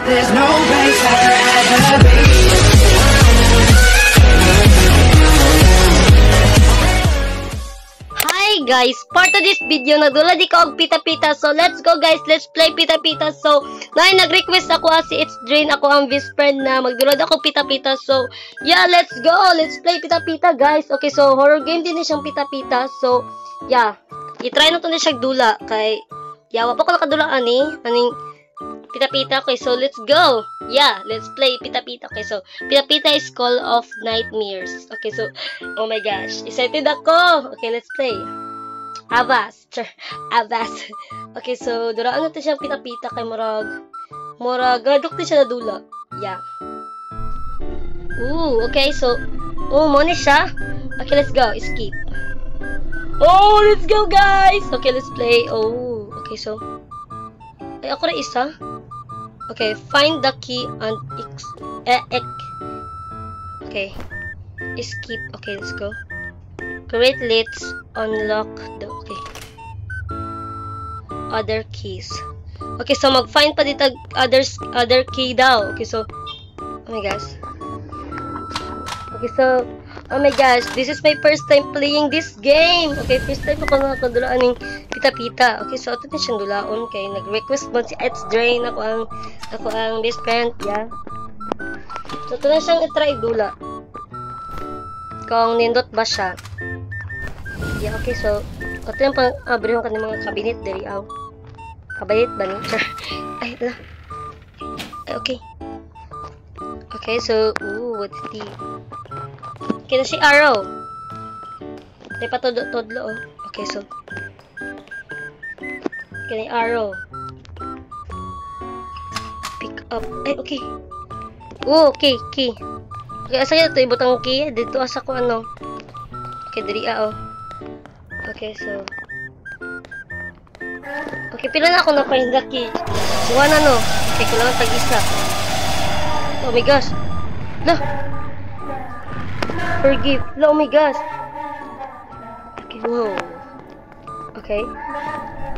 There's no place I'd rather be. Hi guys, part of this video nagdula di ko og pita-pita. So let's go guys, let's play pita-pita. So nay nag-request ako si It's Drain, ako ang best friend na magdulad ako pita-pita. So yeah, let's go, let's play pita-pita guys. Okay, so horror game din siyang pita-pita. So yeah, i-try na to na siya dula kay yawa pa ko nakadula aning pita-pita. Okay, so let's go. Yeah, let's play pita-pita. Okay, so pita-pita is Call of Nightmares. Okay, so oh my gosh, excited ako. Okay, let's play. Avast. Okay, so duraan natin siyang pita-pita kay murag gadok din siya na dula. Yeah. Ooh, okay, so mo ni siya. Okay, let's go. Skip. Oh, let's go guys. Okay, let's play. Oh, okay, so ay ako na isa. Okay, find the key and okay, skip. Okay, let's go. Great, let's unlock the other keys. Okay, so mag-find pa dito other key daw. Okay, so oh my gosh. Okay, so oh my gosh, this is my first time playing this game. Okay, first time ako nakadulaan ng pita-pita. Okay, so ito na siyang dulaon kay nag-request mo si It's Drain, ako ang best friend, yeah. So ito na siyang i-try dula. Kung nindot ba siya. Yeah, okay, so ito yung pang-abrihon ka ng mga cabinet diri aw. Kabinet ba ni? Ay, ala. Ay, okay. Okay, so what's the okay na si arrow. May patodlo oh. Okay, so okay na arrow. Pick up. Ay, okay. Oh, okay, key. Okay, asa yun ito? Ibutang key. Dito asa ko ano. Okay, diri oh. Okay, so okay, pila na ako napahinda key. Buwan na no. Okay, kailangan tag-isa. Oh my gosh. Lah. Forgive. Lah, oh my gosh. Okay, wow. Okay.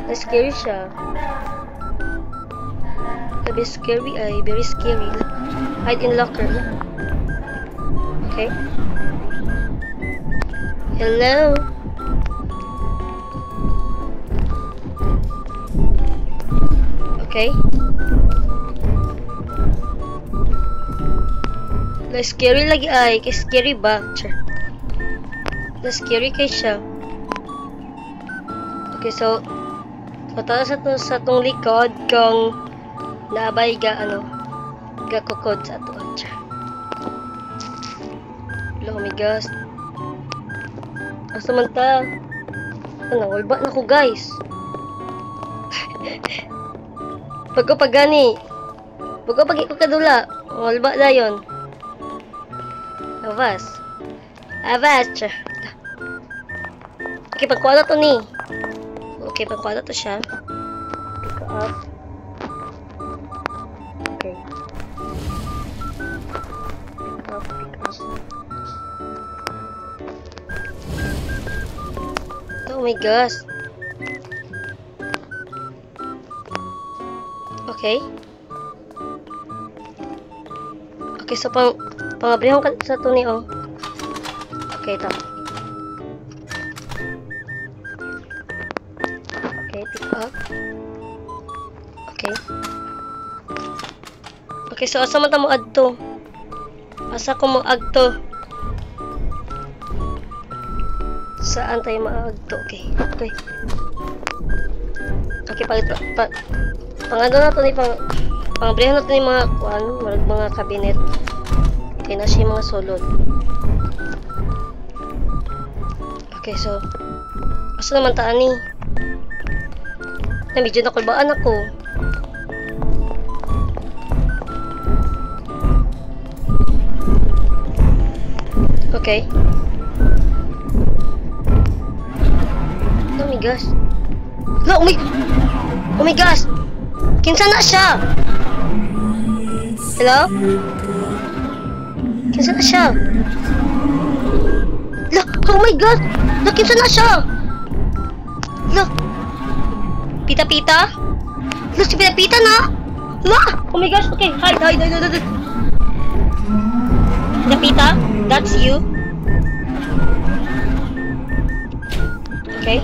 Na-scary siya. Very scary ay. Very scary. Hide in locker. Okay. Hello. Okay. Na-scary lagi ay. Kay scary ba? Na-scary kay siya. Okay, so patala sa tong likod kung naabay ga kukod sa ato. Oh my gosh. Asa man ta? Ano, walba na ko guys. Pagani ko kadula. Walba na yon. Avast. Okay, pagkuha na to ni. Okay, pagkuha na to siya. Pick up. Okay. Pick up. Oh my gosh. Okay. Okay, so pangabrihon ka sa to ni oh. Okay, ito. Okay, pick up. Okay. Okay, so asa man ta mo adto? Asa ko mo agto? Saan tayo maagto? Okay. Okay. Okay, pangano na to ni pangabrihan na to ni mga mga cabinet. Okay na siya mga sulod. Okay, so asa naman taan ni? Na-medyo nakulbaan ako. Okay. Oh my gosh. Oh my gosh. Kinsa na siya? Hello? Kinsa na siya? Oh my god! Kinsa na siya? Pita-pita? Si pita-pita na? La! Oh my gosh, okay. Hide. Napita, that's you. Okay.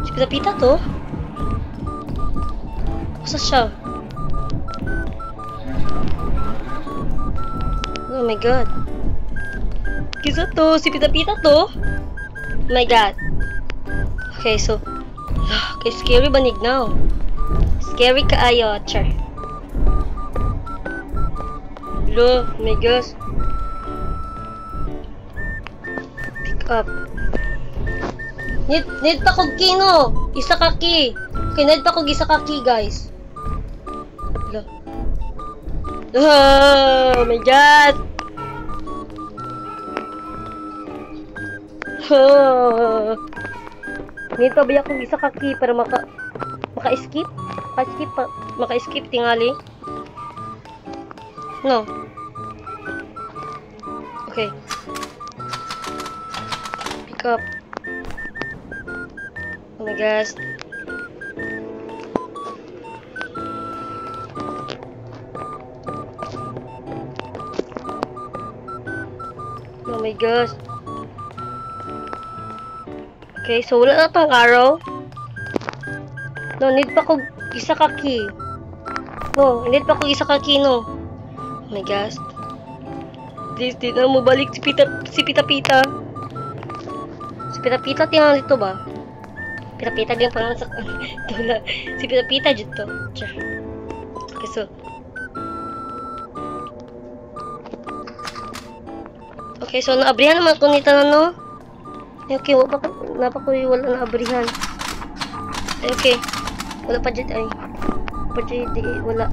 Si Napita to? Asa siya? Oh my god. Kisa to? Si Pita-Pita to? Oh my god. Okay, so... Okay, scary banig now. Scary kaayo, char. Hello, oh my gosh. Pick up. Need pa kog kino. Isa ka key. Okay, need pa kog isa ka key, guys. Hello. Oh my god. Oh. Need pa ba akong isa ka key para maka-skip? Maka-skip tingali. No. Okay. Pick up. Oh my gosh. Oh my gosh. Okay, so wala na pang arrow. No, need pa ko isa ka key. No, need pa ko isa ka key, no. Oh my gosh. Please, di na mo balik si Pita-Pita. Si Pita-Pita, tingnan dito ba? Pita-Pita din parang sa... Si Pita-Pita dito. Okay, so... Okay, so naabrihan naman ko nito na, no? Okay, wala na abrihan. Okay. Wala pa dyan ay. Pa dyan, wala.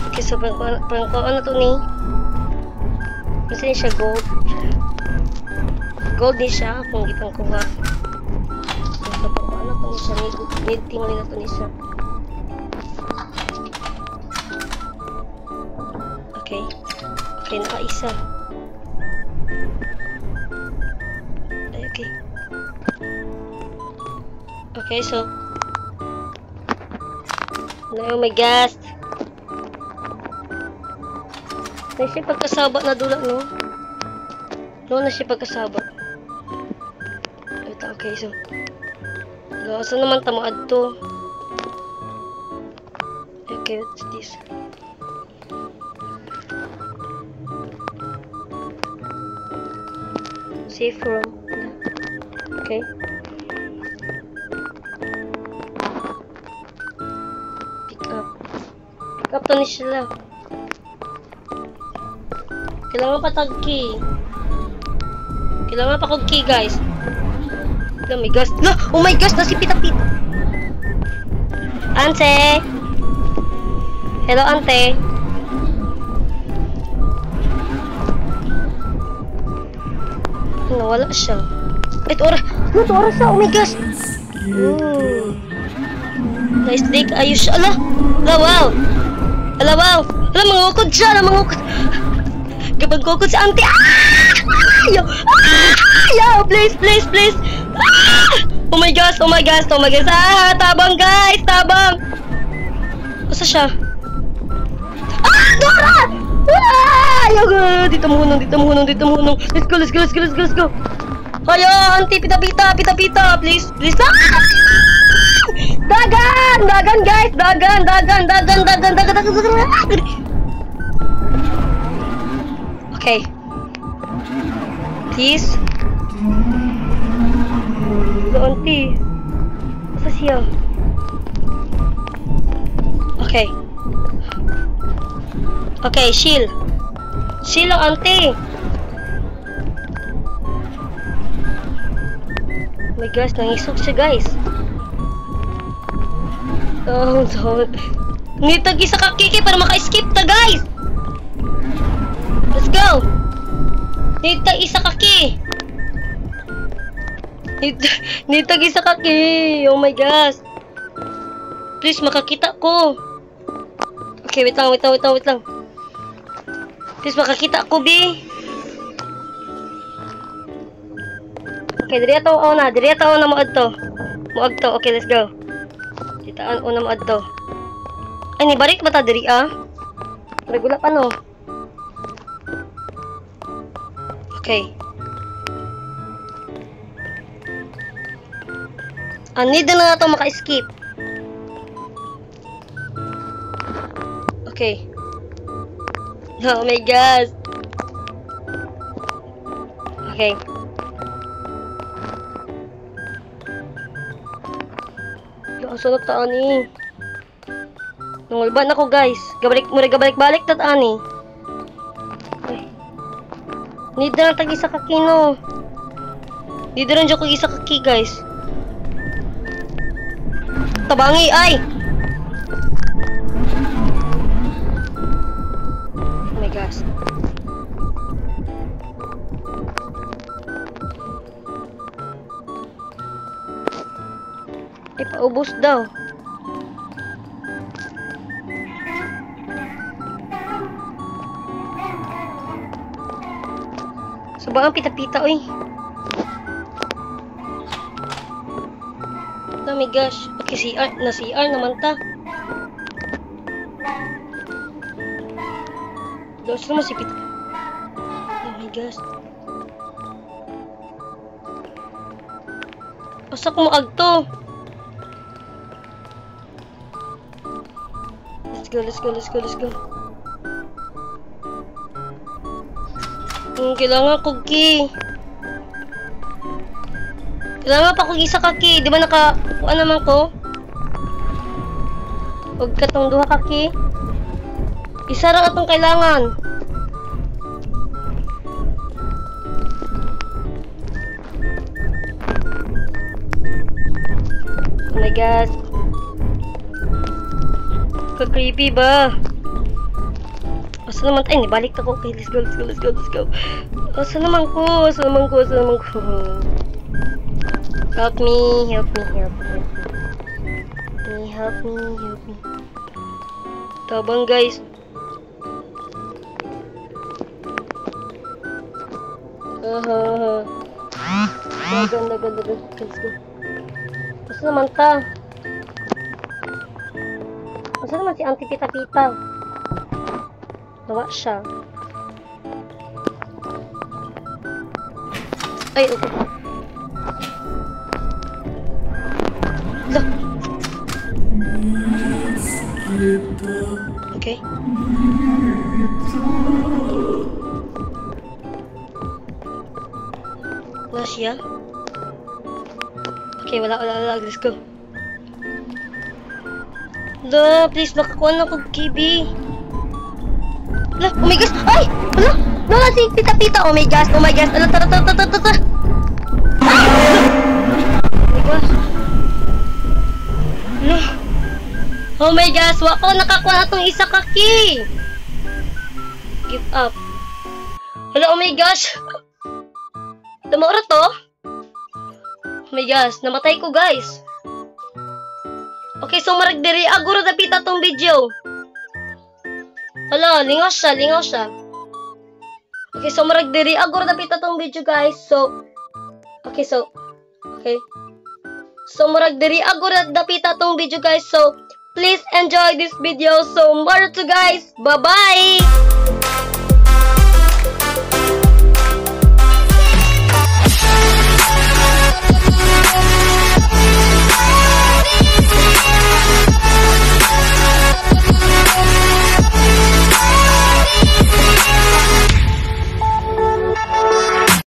Okay, so parang ano to ni? Kasi niya siya gold. Gold ni siya kung ipang kuha. So parang ano to ni siya. Need tingnan na to ni siya. Okay. Okay, nakaisa. Okay. Okay, so... Oh my gosh! Na siya pagkasabot na dula, no? No, na siya pagkasabot. Okay, so... Saan naman tamaad to? Okay, what's this? Safe room. Okay. Pick up. Pick up to ni sila. Kailangan pa tag key. Kailangan pa kog key, guys. Oh my gosh. No! Oh my gosh! Nasi Pita-Pita. Ante! Hello, ante. Nawala siya. Ito oras. Ito oras siya. Oh my gosh. Nice dig. Ayos siya. Ala. Ala, wow. Ala, wow. Ala, mangukod siya. Ala, mangukod. Gabag kukod sa auntie. Yo. Yo. Please. Oh my gosh. Tabang, guys. Tabang. Asa siya? Dora! Ayaw, dito mo hunong. Let's go. Ayo, auntie, Pita-Pita, please. Dagan, guys, dagan. Okay. Please. Hello, auntie. Asa siya? Okay, shield. Shield ang auntie. Oh my gosh, nangisog siya, guys. Oh, no. Nitag isa ka kiki para maka-skip ta, guys. Let's go. Nitag isa ka ki. Nitag isa ka ki. Oh my gosh. Please, makakita ko. Okay, wait lang. Please, makakita ko, B. Okay, diri ato una. Muad to. Okay, let's go. Dito una muad to. Ay, nibalik ba ta diri Regula pa no. Okay. Need na ito maka-skip. Okay. Oh my gosh. Okay. Yung sunod ta ani. Nungulban ako guys. Gabalik-balik ta ani. Okay. Need na tag isa ka kino. Need na ko isa ka ki guys. Tabangi ay. Oh my gosh. Paubos daw. Sobrang pita-pita, oy. Oh my gosh. Okay, CR. Na-CR naman ta. Doon sila masipit. Oh my gosh. Basta ko maagto. Let's go. Kailangan ko ki. Kailangan pa kong isa ka ki. Di ba naka-kuha naman ko? Huwag ka tong duha ka ki. Isa lang atong kailangan. Oh my God. Ka-creepy ba? Asa naman? Ay, nibalik ako. Okay, let's go. Asa naman ko? Help me. Tabang guys. Dagan. Let's go. Asa naman ta? Asa naman si Auntie Pita-Pita? Nawa siya. Ay, okay. Look. Okay. Wala siya? Okay, wala. Let's go. La, please, makakuha na kong kibi. La, oh my gosh! Ay! Wala! Wala si Pita-Pita! Oh my gosh! Ala, tara! Ay! Oh my gosh! La! Oh my gosh! Wako, nakakuha na itong isa kaki! Give up. Hala, oh my gosh! Tamaura to? Oh my gosh! Namatay ko, guys! Okay, so maragdiri. Aguro dapita tong video. Hala, lingaw siya. Okay, so maragdiri. Aguro dapita tong video, guys. So maragdiri. Aguro dapita tong video, guys. So, please enjoy this video. So, more to guys. Bye-bye!